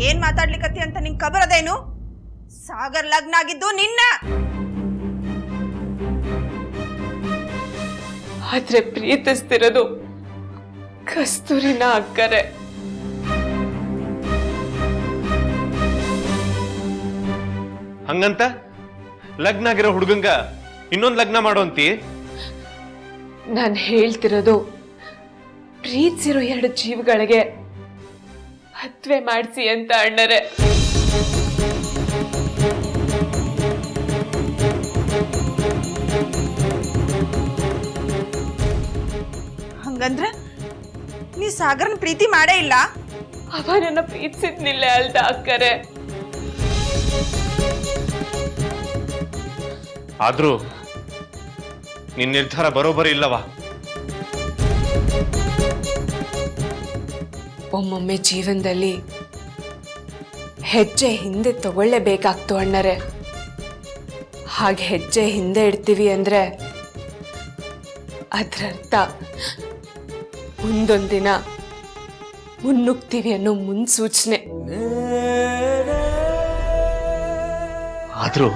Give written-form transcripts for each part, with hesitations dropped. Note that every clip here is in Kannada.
ಏನ್ ಮಾತಾಡ್ಲಿಕತ್ತಿ ಅಂತ ನಿಂಗೆ ಖಬರದೇನು? ಸಾಗರ್ ಲಗ್ನ ಆಗಿದ್ದು ನಿನ್ನ. ಆದ್ರೆ ಪ್ರೀತಿಸ್ತಿರೋದು ಕಸ್ತೂರಿನ ಅಕ್ಕರೆ. ಹಂಗಂತ ಲಗ್ನ ಆಗಿರೋ ಹುಡುಗಂಗ ಇನ್ನೊಂದು ಲಗ್ನ ಮಾಡೋಂತಿ? ನಾನು ಹೇಳ್ತಿರೋದು ಪ್ರೀತಿಸಿರೋ 2 ಜೀವಗಳಿಗೆ ಮದ್ವೆ ಮಾಡಿಸಿ ಅಂತ ಅಣ್ಣರೇ. ಹಂಗಂದ್ರ ನೀ ಸಾಗರ್ನ ಪ್ರೀತಿ ಮಾಡೇ ಇಲ್ಲ? ಅವ ನನ್ನ ಪ್ರೀತಿಸಿದ್ನಿಲ್ಲ ಅಲ್ದ ಅಕ್ಕರೆ. ಆದ್ರೂ ನಿನ್ ನಿರ್ಧಾರ ಬರೋಬರಿ ಇಲ್ಲವಾ? ಒಮ್ಮೊಮ್ಮೆ ಜೀವನದಲ್ಲಿ ಹೆಜ್ಜೆ ಹಿಂದೆ ತಗೊಳ್ಳೇಬೇಕಾಗ್ತು ಅಣ್ಣರೇ. ಹಾಗೆ ಹೆಜ್ಜೆ ಹಿಂದೆ ಇಡ್ತೀವಿ ಅಂದ್ರೆ ಅದರರ್ಥ ಮುಂದೊಂದಿನ ಮುನ್ನುಗ್ತೀವಿ ಅನ್ನೋ ಮುನ್ಸೂಚನೆ. ಆದ್ರೂ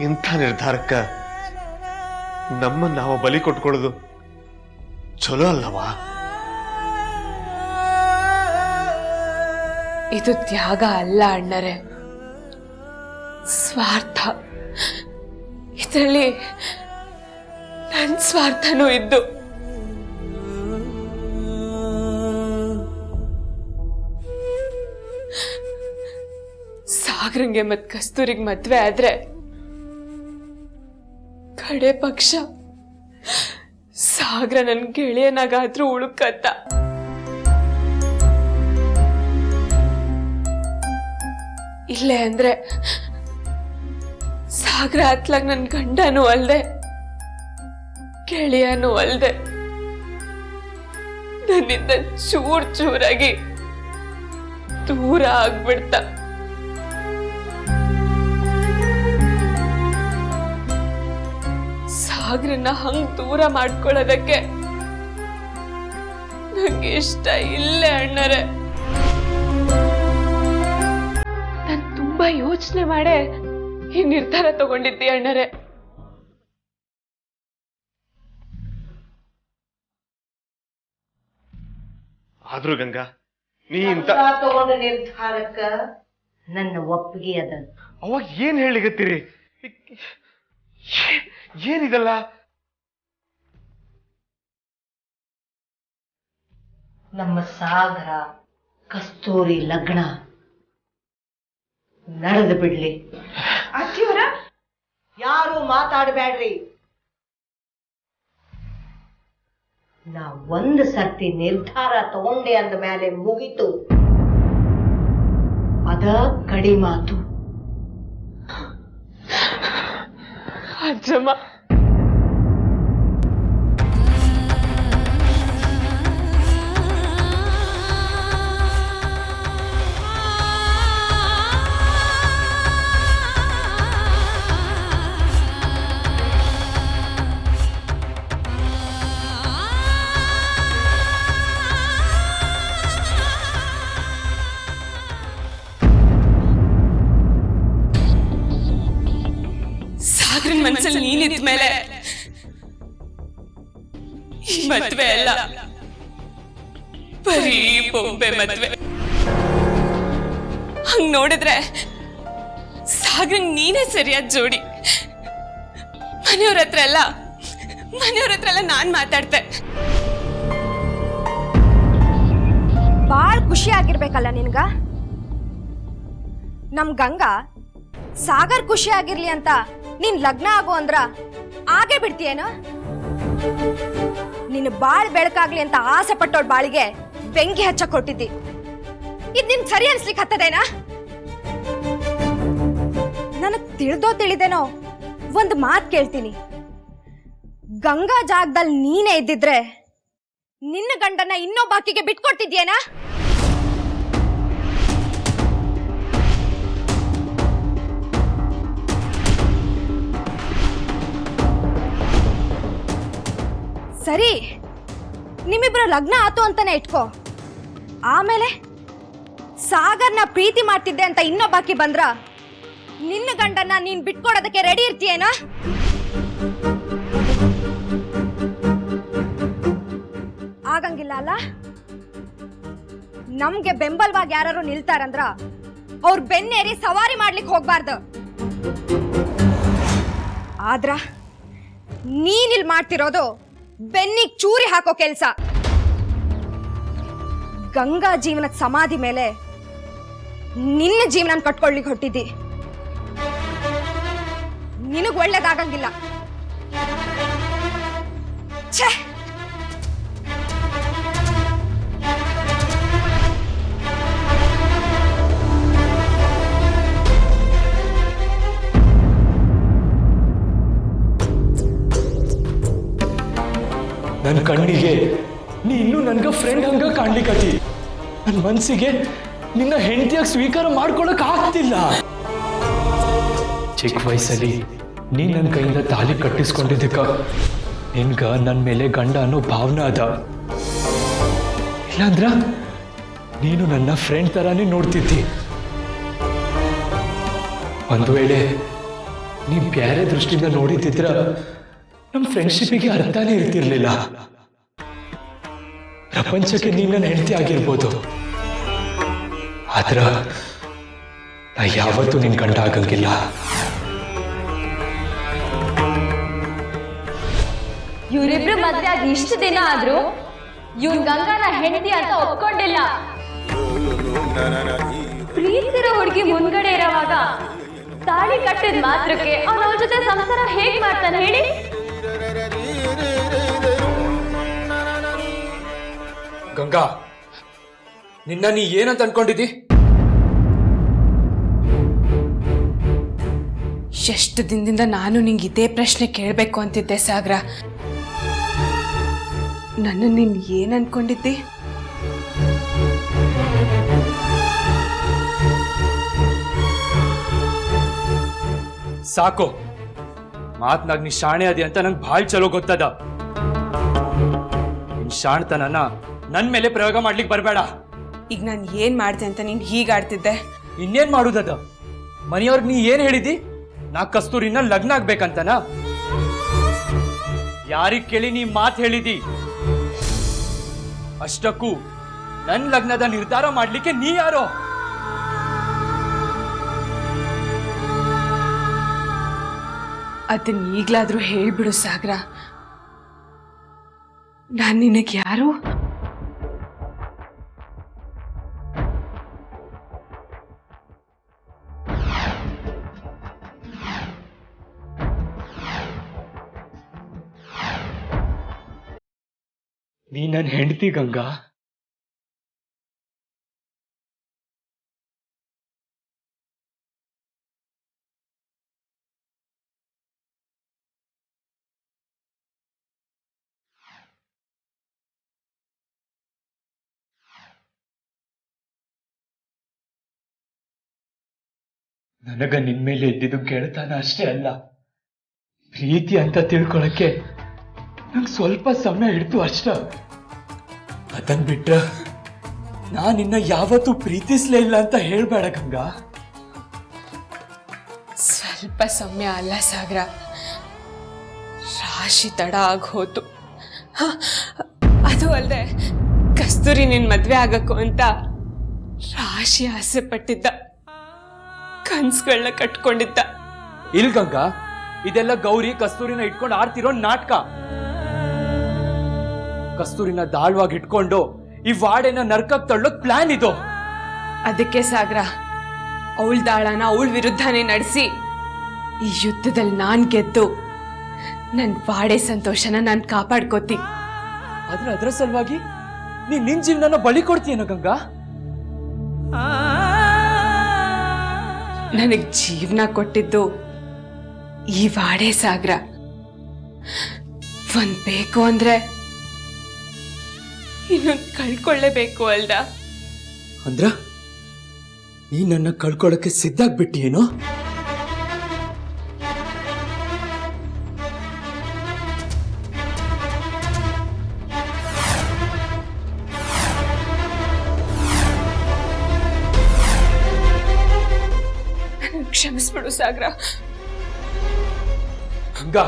ಇಂಥ ನಿರ್ಧಾರಕ್ಕ ನಮ್ಮನ್ನ ನಾವು ಬಲಿ ಕೊಟ್ಕೊಳ್ಳೋದು ಚಲೋ ಅಲ್ಲವಾ? ಇದು ತ್ಯಾಗ ಅಲ್ಲ ಅಣ್ಣರೇ, ಸ್ವಾರ್ಥ. ಇದರಲ್ಲಿ ನನ್ನ ಸ್ವಾರ್ಥನೂ ಇದ್ದು. ಸಾಗರಂಗೆ ಮತ್ ಕಸ್ತೂರಿಗೆ ಮದ್ವೆ ಆದ್ರೆ ಕಡೆ ಪಕ್ಷ ಸಾಗರ ನನ್ ಗೆಳೆಯನಾಗಾದ್ರೂ ಉಳುಕತ್ತ. ಇಲ್ಲೇ ಅಂದ್ರೆ ಸಾಗರ ಹತ್ಲಾಗ ನನ್ ಗಂಡನೂ ಅಲ್ದೆ ಗೆಳೆಯನೂ ಅಲ್ದೆ ನನ್ನಿಂದ ಚೂರ್ ಚೂರಾಗಿ ದೂರ ಆಗ್ಬಿಡ್ತ. ಸಾಗರನ್ನ ಹಂಗ್ ದೂರ ಮಾಡ್ಕೊಳ್ಳೋದಕ್ಕೆ ನಂಗೆ ಇಷ್ಟ ಇಲ್ಲೇ ಅಣ್ಣರೇ. ನಾನು ತುಂಬಾ ಯೋಚನೆ ಮಾಡೇ ಈ ನಿರ್ಧಾರ ತಗೊಂಡಿದ್ದೆ ಅಣ್ಣರೇ. ಆದ್ರೂ ಗಂಗಾ, ನೀ ಇಂತ ತಗೊಂಡ ನಿರ್ಧಾರಕ್ಕ ನನ್ನ ಒಪ್ಪಿಗೆ ಅದ. ಅವಾಗ ಏನ್ ಹೇಳಿಗತ್ತೀರಿ? ಏನಿದಲ್ಲ? ನಮ್ಮ ಸಾಗರ ಕಸ್ತೂರಿ ಲಗ್ನ ನಡೆದು ಬಿಡ್ಲಿ. ಅತ್ತಿಯವರ ಯಾರು ಮಾತಾಡಬೇಡ್ರಿ. ನಾ ಒಂದು ಸರ್ತಿ ನಿರ್ಧಾರ ತಗೊಂಡೆ ಅಂದ ಮೇಲೆ ಮುಗಿತು. ಅದ ಕಡಿ ಮಾತು. ಅಜ್ಜಮ್ಮ, ಸಾಗರನ್ ಮನ್ಸಲ್ಲಿ ನೀನಿದ್ದ ಮೇಲೆ ಈ ಮದ್ವೆ ಅಲ್ಲ, ಬರೀ ಬೊಂಬೆ ಮದ್ವೆ. ಹಂಗ್ ನೋಡಿದ್ರೆ ಸಾಗರನ್ ನೀನೇ ಸರಿಯಾದ ಜೋಡಿ. ಮನೆಯವ್ರ ಹತ್ರ ಎಲ್ಲ ನಾನ್ ಮಾತಾಡ್ತೆ. ಬಾಳ್ ಖುಷಿ ಆಗಿರ್ಬೇಕಲ್ಲ ನಿನ್ಗ? ನಮ್ ಗಂಗಾ ಸಾಗರ್ ಖುಷಿ ಆಗಿರ್ಲಿ ಅಂತ ನೀನ್ ಲಗ್ನ ಆಗು ಅಂದ್ರ ಆಗೇ ಬಿಡ್ತೀಯೇನು? ನಿನ್ನ ಬಾಳ್ ಬೆಳಕಾಗ್ಲಿ ಅಂತ ಆಸೆ ಪಟ್ಟೋಳ್ ಬಾಳಿಗೆ ಬೆಂಕಿ ಹಚ್ಚ ಕೊಟ್ಟಿದ್ದಿ. ಇದ್ ನಿನ್ ಸರಿ ಅನ್ಸ್ಲಿಕ್ಕೆ ಹತ್ತದೇನಾ? ನನಗ್ ತಿಳಿದೇನೋ ಒಂದ್ ಮಾತ್ ಕೇಳ್ತೀನಿ. ಗಂಗಾ ಜಾಗದಲ್ಲಿ ನೀನೇ ಇದ್ದಿದ್ರೆ ನಿನ್ನ ಗಂಡನ ಇನ್ನೊಬ್ಬಾಕಿಗೆ ಬಿಟ್ಕೊಡ್ತಿದ್ಯೇನಾ? ಸರಿ, ನಿಮ್ಮಿಬ್ಬರ ಲಗ್ನ ಆತು ಅಂತಾನೆ ಇಟ್ಕೋ. ಆಮೇಲೆ ಸಾಗರ್ನ ಪ್ರೀತಿ ಮಾಡ್ತಿದ್ದೆ ಅಂತ ಇನ್ನೊಬ್ಬಾಕಿ ಬಂದ್ರ ನಿನ್ನ ಗಂಡನ್ನ ನೀನ್ ಬಿಟ್ಕೊಡೋದಕ್ಕೆ ರೆಡಿ ಇರ್ತೀಯೇನಾ? ಆಗಂಗಿಲ್ಲ ಅಲ್ಲ. ನಮ್ಗೆ ಬೆಂಬಲವಾಗಿ ಯಾರು ನಿಲ್ತಾರಂದ್ರ ಅವ್ರ ಬೆನ್ನೇರಿ ಸವಾರಿ ಮಾಡ್ಲಿಕ್ಕೆ ಹೋಗ್ಬಾರ್ದು. ಆದ್ರ ನೀನಿಲ್ ಮಾಡ್ತಿರೋದು ಬೆನ್ನಿಗ್ ಚೂರಿ ಹಾಕೋ ಕೆಲ್ಸ. ಗಂಗಾ ಜೀವನದ ಸಮಾಧಿ ಮೇಲೆ ನಿನ್ನ ಜೀವನ ಕಟ್ಕೊಳ್ಳಿಕ್ ಹೊಟ್ಟಿದ್ದಿ. ನಿನಗ್ ಒಳ್ಳೇದಾಗಂಗಿಲ್ಲ. ಛೇ, ನನ್ನ ಕಣ್ಣಿಗೆ ನೀ ಇನ್ನೂ ನನ್ಗ ಫ್ರೆಂಡ್ ಹಂಗ ಕಾಣ್ಲಿಕ್ಕತಿ. ನನ್ನ ಮನ್ಸಿಗೆ ನಿನ್ನ ಹೆಂಡತಿಯಾಗಿ ಸ್ವೀಕಾರ ಮಾಡ್ಕೊಳಕ್ ಆಗ್ತಿಲ್ಲ. ಚಿಕ್ಕ ವಯಸ್ಸಲ್ಲಿ ನೀ ನನ್ನ ಕೈಯಿಂದ ತಾಲಿ ಕಟ್ಟಿಸ್ಕೊಂಡಿದ್ದಕ್ಕ ನಿನ್ಗ ನನ್ನ ಮೇಲೆ ಗಂಡ ಅನ್ನೋ ಭಾವನೆ ಅದ. ಇಲ್ಲಾಂದ್ರ ನೀನು ನನ್ನ ಫ್ರೆಂಡ್ ತರಾನೇ ನೋಡ್ತಿದ್ದಿ. ಒಂದು ವೇಳೆ ನೀ ಬ್ಯಾರೆ ದೃಷ್ಟಿಯಿಂದ ನೋಡಿದ್ದಿದ್ರ ನಮ್ಮ ಫ್ರೆಂಡ್ಶಿಪ್ಪಿಗೆ ಅರ್ಥನೇ ಇರ್ತಿರ್ಲಿಲ್ಲ. ಪ್ರಪಂಚಕ್ಕೆ ನೀನ್ ನನ್ನ ಹೆಂಡತಿ ಆಗಿರ್ಬೋದು, ಆದ್ರ ನಾ ಯಾವತ್ತೂ ನಿನ್ ಗಂಡ ಆಗಂಗಿಲ್ಲ. ಇವರಿಬ್ರು ಮದ್ವೆ ಆಗಿ ಇಷ್ಟು ದಿನ ಆದ್ರೂ ಇವ್ನ್ ಗಂಗಾನ ಹೆಂಡತಿ ಅಂತ ಒಪ್ಕೊಂಡಿಲ್ಲ. ಪ್ರೀತಿರೋ ಹುಡುಗಿ ಮುಂದ್ಗಡೆ ಇರೋವಾಗ ತಾಳಿ ಕಟ್ಟಿದ ಮಾತ್ರಕ್ಕೆ ಅವ್ರ ಜೊತೆ ಸಂಸಾರ ಹೇಗ್ ಮಾಡ್ತಾನೆ ಹೇಳಿ? ಗಂಗಾ, ನಿನ್ನ ನೀ ಏನಂತ ಅನ್ಕೊಂಡಿದ್ದಿ? ಎಷ್ಟು ದಿನದಿಂದ ನಾನು ನಿಂಗೆ ಇದೇ ಪ್ರಶ್ನೆ ಕೇಳಬೇಕು ಅಂತಿದ್ದೆ ಸಾಗರ. ನನ್ನ ನೀನ್ ಏನ್ ಅನ್ಕೊಂಡಿದ್ದಿ? ಸಾಕು, ಮಾತ್ನಾಗ ನೀ ಶಾಣೆ ಅದಿ ಅಂತ ನಂಗೆ ಭಾಳ ಚಲೋ ಗೊತ್ತದ. ನಿನ್ ಶಾಣ್ತನನ ನನ್ ಮೇಲೆ ಪ್ರಯೋಗ ಮಾಡ್ಲಿಕ್ಕೆ ಬರಬೇಡ. ಈಗ ನಾನು ಏನ್ ಮಾಡ್ದೆ ಅಂತ ನೀನ್ ಹೀಗಾಡ್ತಿದ್ದೆ? ಇನ್ನೇನ್ ಮಾಡುದದ? ಮನೆಯವ್ರಿಗೆ ನೀ ಏನ್ ಹೇಳಿದಿ? ನಾ ಕಸ್ತೂರಿನ ಲಗ್ನ ಆಗ್ಬೇಕಂತನ? ಯಾರಿಗ್ ಕೇಳಿ ನೀ ಮಾತ್ ಹೇಳಿದಿ? ಅಷ್ಟಕ್ಕೂ ನನ್ ಲಗ್ನದ ನಿರ್ಧಾರ ಮಾಡ್ಲಿಕ್ಕೆ ನೀ ಯಾರೋ? ಅದನ್ನ ಈಗ್ಲಾದ್ರೂ ಹೇಳ್ಬಿಡು ಸಾಗರ. ನಾನ್ ನಿನಗೆ ಯಾರು? ನೀ ನನ್ನ ಹೆಂಡತಿ ಗಂಗಾ. ನನಗ ನಿನ್ಮೇಲೆ ಇದ್ದಿದ್ದು ಗೆಳತನ ಅಷ್ಟೇ ಅಲ್ಲ, ಪ್ರೀತಿ ಅಂತ ತಿಳ್ಕೊಳಕ್ಕೆ ನಂಗೆ ಸ್ವಲ್ಪ ಸಮಯ ಹಿಡಿತು ಅಷ್ಟ. ಅದನ್ ಬಿಟ್ರ ನಾ ನಿನ್ನ ಯಾವತ್ತೂ ಪ್ರೀತಿಸ್ಲೇ ಇಲ್ಲ ಅಂತ ಹೇಳ್ಬೇಡ ಗಂಗಾ. ಸ್ವಲ್ಪ ಸಮಯ ಅಲ್ಲ ಸಾಗರ, ರಾಶಿ ತಡ ಆಗೋತು. ಅದು ಅಲ್ಲದೆ ಕಸ್ತೂರಿ ನಿನ್ ಮದ್ವೆ ಆಗಕ್ಕೂ ಅಂತ ರಾಶಿ ಆಸೆ ಪಟ್ಟಿದ್ದ, ಕನ್ಸುಗಳನ್ನ ಕಟ್ಕೊಂಡಿದ್ದ. ಇಲ್ ಗಂಗಾ, ಇದೆಲ್ಲ ಗೌರಿ ಕಸ್ತೂರಿನ ಇಟ್ಕೊಂಡು ಆಡ್ತಿರೋ ನಾಟಕ. ಕಸ್ತೂರಿನ ದಾಳ್ವಾಗಿ ಇಟ್ಕೊಂಡು ಈ ವಾಡೆನ ನರ್ಕಕ್ ತಳ್ಳೋಕ್ ಪ್ಲಾನ್ ಇದು. ಅದಕ್ಕೆ ಸಾಗರ, ಅವಳ ದಾಳನ ಅವಳ ವಿರುದ್ಧನೇ ನಡೆಸಿ ಈ ಯುದ್ಧದಲ್ಲಿ ನಾನ್ ಗೆದ್ದು ನನ್ ವಾಡೆ ಸಂತೋಷನ ನಾನ್ ಕಾಪಾಡ್ಕೋತಿ. ಆದ್ರೆ ಅದರ ಸಲುವಾಗಿ ನಿನ್ ಜೀವನನ ಬಲಿ ಕೊಡ್ತೀಯನ ಗಂಗಾ? ನನಗ್ ಜೀವನ ಕೊಟ್ಟಿದ್ದು ಈ ವಾಡೆ ಸಾಗರ. ಒಂದ್ ಬೇಕು ಅಂದ್ರೆ ಇನ್ನೊಂದ್ ಕಳ್ಕೊಳ್ಳೇಬೇಕು ಅಲ್ದ? ಅಂದ್ರ ನೀ ನನ್ನ ಕಳ್ಕೊಳಕ್ಕೆ ಸಿದ್ಧಾಗ್ಬಿಟ್ಟಿಯೇನೋ? ಕ್ಷಮಿಸ್ಬಿಡು ಸಾಗರ. ಗಂಗಾ,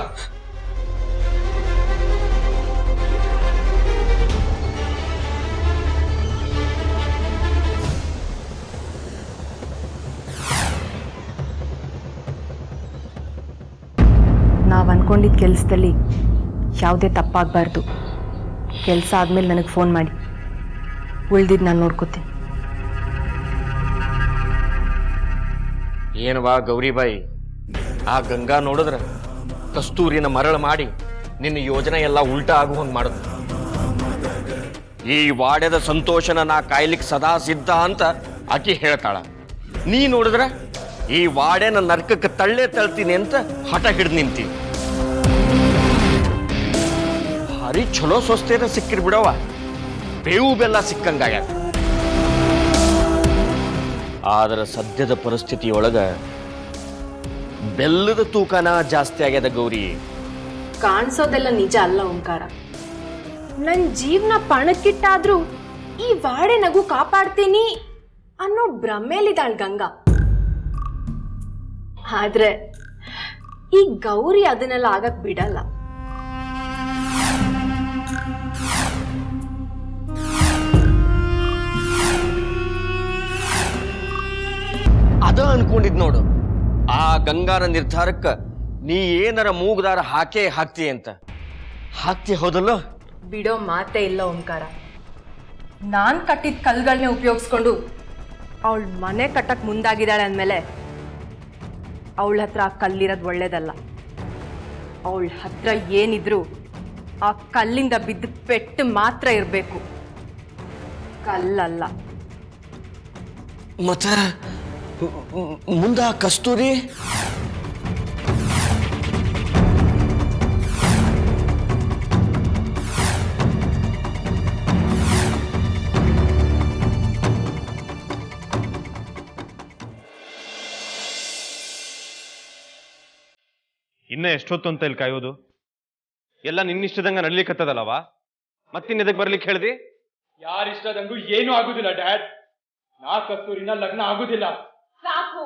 ನಾವು ಅಂದ್ಕೊಂಡಿದ್ದ ಕೆಲಸದಲ್ಲಿ ಯಾವುದೇ ತಪ್ಪಾಗಬಾರ್ದು. ಕೆಲಸ ಆದಮೇಲೆ ನನಗೆ ಫೋನ್ ಮಾಡಿ, ಉಳ್ದಿದ್ದು ನಾನು ನೋಡ್ಕೋತೀನಿ. ಏನವಾ ಗೌರಿಬಾಯಿ, ಆ ಗಂಗಾ ನೋಡಿದ್ರ ಕಸ್ತೂರಿನ ಮರಳು ಮಾಡಿ ನಿನ್ನ ಯೋಜನೆ ಎಲ್ಲ ಉಲ್ಟಾ ಆಗುವಂಗೆ ಮಾಡಿದ್ರು. ಈ ವಾಡ್ಯದ ಸಂತೋಷನ ನಾ ಕಾಯ್ಲಿಕ್ಕೆ ಸದಾ ಸಿದ್ಧ ಅಂತ ಆಕಿ ಹೇಳ್ತಾಳ. ನೀ ನೋಡಿದ್ರ ಈ ವಾಡ್ಯನ ನರ್ಕಕ್ಕೆ ತಳ್ಳೇ ತಳ್ತೀನಿ ಅಂತ ಹಠ ಹಿಡಿದು ನಿಂತಿ. ಭಾರಿ ಚಲೋ ಸ್ವಸ್ಥೇನ ಸಿಕ್ಕಿರ್ ಬಿಡವ, ಬೇವು ಬೆಲ್ಲ ಸಿಕ್ಕಂಗಾಗ್ಯಾದ. ಆದ್ರೆ ಸದ್ಯದ ಪರಿಸ್ಥಿತಿಯೊಳಗ ಬೆಲ್ಲದ ತೂಕನ ಜಾಸ್ತಿ ಆಗ್ಯದ ಗೌರಿ. ಕಾಣಿಸೋದೆಲ್ಲ ನಿಜ ಅಲ್ಲ ಓಂಕಾರ. ನನ್ನ ಜೀವನ ಪಣಕ್ಕಿಟ್ಟಾದ್ರೂ ಈ ವಾಡೆ ನಗು ಕಾಪಾಡ್ತೀನಿ ಅನ್ನೋ ಭ್ರಮೇಲಿದಾಳ್ ಗಂಗಾ. ಆದ್ರೆ ಈ ಗೌರಿ ಅದನ್ನೆಲ್ಲ ಆಗಕ್ ಬಿಡಲ್ಲ. ಅದ ಅನ್ಕೊಂಡಿದ್ ನೋಡು, ಆ ಗಂಗಾರ ನಿರ್ಧಾರಕ್ಕ ನೀ ಏನರ ಮೂಗ್ದಾರ ಹಾಕೇ ಹಾಕ್ತಿ ಅಂತ. ಹಾಕ್ತಿ ಹೌದಲ್ಲ? ಬಿಡೋ ಮಾತೇ ಇಲ್ಲ ಓಂಕಾರ. ನಾನ್ ಕಟ್ಟಿದ ಕಲ್ಗಳನ್ನೇ ಉಪಯೋಗಿಸ್ಕೊಂಡು ಅವಳ ಮನೆ ಕಟ್ಟಕ್ ಮುಂದಾಗಿದ್ದಾಳೆ ಅಂದಮೇಲೆ ಅವಳ ಹತ್ರ ಆ ಕಲ್ಲಿರೋದು ಒಳ್ಳೇದಲ್ಲ. ಅವಳ ಹತ್ರ ಏನಿದ್ರು ಆ ಕಲ್ಲಿಂದ ಬಿದ್ದು ಪೆಟ್ಟು ಮಾತ್ರ ಇರಬೇಕು, ಕಲ್ಲಲ್ಲ. ಮತ್ತ ಮುಂದ ಕಸ್ತೂರಿ ಇನ್ನ ಎಷ್ಟೊತ್ತು ಅಂತ ಇಲ್ಲಿ ಕಾಯೋದು? ಎಲ್ಲ ನಿನ್ನಿಷ್ಟದಂಗ ನಡ್ಲಿಕ್ಕತ್ತದಲ್ಲವಾ? ಮತ್ತಿನ್ ಎದಕ್ ಬರ್ಲಿಕ್ಕೆ ಹೇಳ್ದಿ? ಯಾರಿಷ್ಟದಂಗೂ ಏನೂ ಆಗುದಿಲ್ಲ ಡ್ಯಾಡ್. ನಾ ಕಸ್ತೂರಿನ ಲಗ್ನ ಆಗುದಿಲ್ಲ. ಸಾಕು.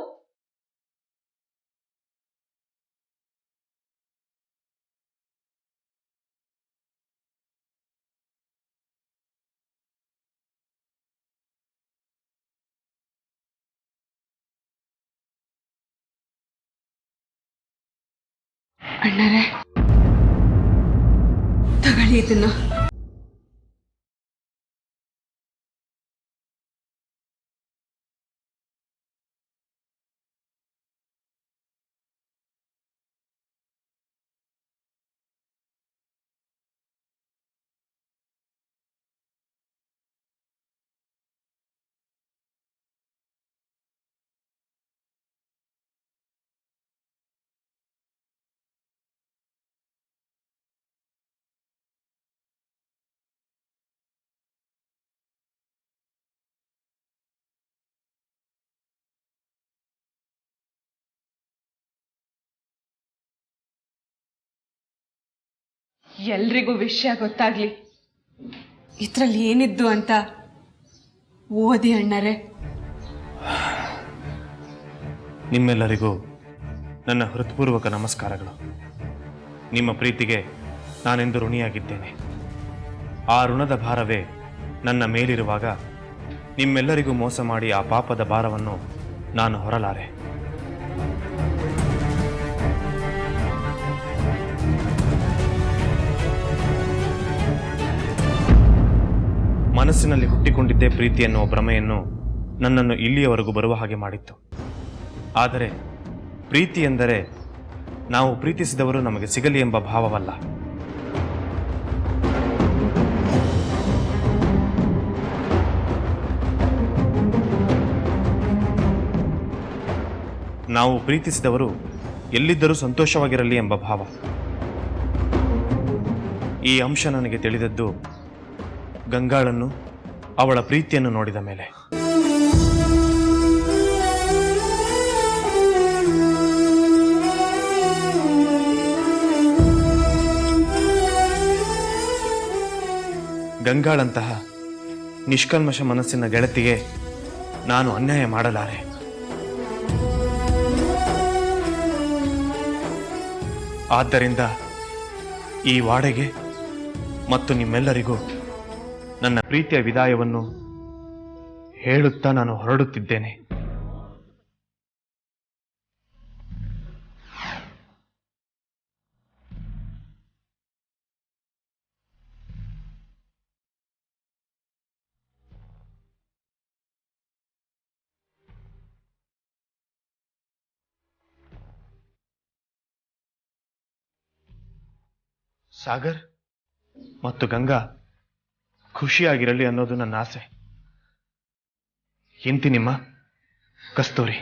ಅಣ್ಣರೇ, ತಗೊಳ್ಳಿ ಇದನ್ನ. ಎಲ್ರಿಗೂ ವಿಷಯ ಗೊತ್ತಾಗ್ಲಿ, ಇದ್ರಲ್ಲಿ ಏನಿದ್ದು ಅಂತ ಓದಿ ಅಣ್ಣರೇ. ನಿಮ್ಮೆಲ್ಲರಿಗೂ ನನ್ನ ಹೃತ್ಪೂರ್ವಕ ನಮಸ್ಕಾರಗಳು. ನಿಮ್ಮ ಪ್ರೀತಿಗೆ ನಾನೆಂದು ಋಣಿಯಾಗಿದ್ದೇನೆ. ಆ ಋಣದ ಭಾರವೇ ನನ್ನ ಮೇಲಿರುವಾಗ ನಿಮ್ಮೆಲ್ಲರಿಗೂ ಮೋಸ ಮಾಡಿ ಆ ಪಾಪದ ಭಾರವನ್ನು ನಾನು ಹೊರಲಾರೆ. ಮನಸ್ಸಿನಲ್ಲಿ ಹುಟ್ಟಿಕೊಂಡಿದ್ದೇ ಪ್ರೀತಿ ಎನ್ನುವ ಭ್ರಮೆಯನ್ನು ನನ್ನನ್ನು ಇಲ್ಲಿಯವರೆಗೂ ಬರುವ ಹಾಗೆ ಮಾಡಿತ್ತು. ಆದರೆ ಪ್ರೀತಿ ಎಂದರೆ ನಾವು ಪ್ರೀತಿಸಿದವರು ನಮಗೆ ಸಿಗಲಿ ಎಂಬ ಭಾವವಲ್ಲ. ನಾವು ಪ್ರೀತಿಸಿದವರು ಎಲ್ಲಿದ್ದರೂ ಸಂತೋಷವಾಗಿರಲಿ ಎಂಬ ಭಾವ. ಈ ಅಂಶ ನನಗೆ ತಿಳಿದದ್ದು ಗಂಗಾಳನ್ನು, ಅವಳ ಪ್ರೀತಿಯನ್ನು ನೋಡಿದ ಮೇಲೆ. ಗಂಗಾಳಂತಹ ನಿಷ್ಕಲ್ಮಶ ಮನಸ್ಸಿನ ಗೆಳತಿಗೆ ನಾನು ಅನ್ಯಾಯ ಮಾಡಲಾರೆ. ಆದ್ದರಿಂದ ಈ ವಾಡೆಗೆ ಮತ್ತು ನಿಮ್ಮೆಲ್ಲರಿಗೂ ನನ್ನ ಪ್ರೀತಿಯ ವಿದಾಯವನ್ನು ಹೇಳುತ್ತಾ ನಾನು ಹೊರಡುತ್ತಿದ್ದೇನೆ. ಸಾಗರ್ ಮತ್ತು ಗಂಗಾ ಖುಷಿಯಾಗಿರಲಿ ಅನ್ನೋದು ನನ್ನ ಆಸೆ. ಇಂತಿ ನಿಮ್ಮ ಕಸ್ತೂರಿ.